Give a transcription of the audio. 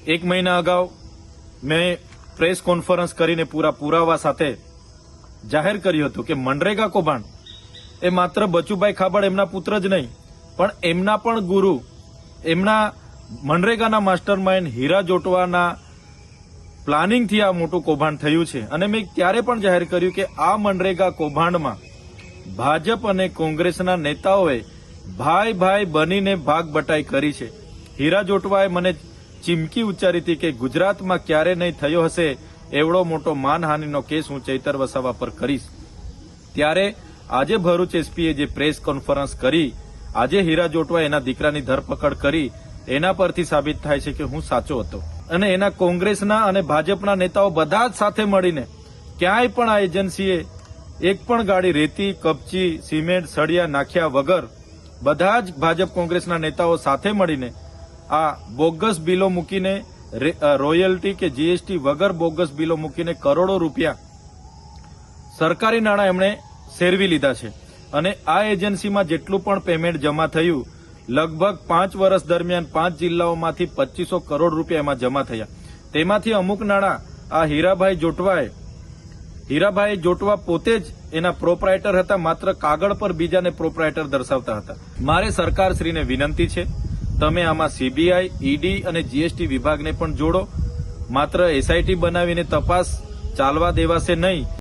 એક મહિના અગાઉ મેં પ્રેસ કોન્ફરન્સ કરીને પૂરા પુરાવા સાથે જાહેર કર્યું હતું કે મનરેગા કૌભાંડ એ માત્ર બચુભાઈ ખાબડ એમના પુત્ર જ નહીં પણ એમના પણ ગુરુ, એમના મનરેગાના માસ્ટરમાઇન્ડ હીરા જોટવાના પ્લાનિંગથી આ મોટું કૌભાંડ થયું છે. અને મેં ત્યારે પણ જાહેર કર્યું કે આ મનરેગા કૌભાંડમાં ભાજપ અને કોંગ્રેસના નેતાઓએ ભાઈ ભાઈ બનીને ભાગ બટાઈ કરી છે. હીરા જોટવાએ મને ચીમકી ઉચ્ચારી હતી કે ગુજરાતમાં ક્યારે નહીં થયો હશે એવડો મોટો માનહાનિનો કેસ હું ચૈતર વસાવા પર કરીશ. ત્યારે આજે ભરૂચ એસપીએ જે પ્રેસ કોન્ફરન્સ કરી, આજે હીરા જોટવાએ એના દીકરાની ધરપકડ કરી, એના પરથી સાબિત થાય છે કે હું સાચો હતો. અને એના કોંગ્રેસના અને ભાજપના નેતાઓ બધા જ સાથે મળીને ક્યાંય પણ આ એજન્સીએ એક પણ ગાડી રેતી, કપચી, સિમેન્ટ, સળિયા નાખ્યા વગર બધા જ ભાજપ કોંગ્રેસના નેતાઓ સાથે મળીને આ બોગસ બિલો મૂકીને, રોયલ્ટી કે જીએસટી વગર બોગસ બિલો મૂકીને કરોડો રૂપિયા સરકારી નાણાં એમણે સેરવી લીધા છે. અને આ એજન્સીમાં જેટલું પણ પેમેન્ટ જમા થયું, લગભગ 5 વર્ષ દરમિયાન 5 જિલ્લાઓમાંથી 2500 કરોડ રૂપિયા એમાં જમા થયા. તેમાંથી અમુક નાણાં આ હીરાભાઈ જોટવા પોતે જ એના પ્રોપરાઇટર હતા, માત્ર કાગળ પર બીજાને પ્રોપરાઇટર દર્શાવતા હતા. મારે સરકારશ્રીને વિનંતી છે, તમે આમાં સીબીઆઈ, ઈડી અને જીએસટી વિભાગને પણ જોડો. માત્ર એસઆઈટી બનાવીને તપાસ ચાલવા દેવાશે નહીં.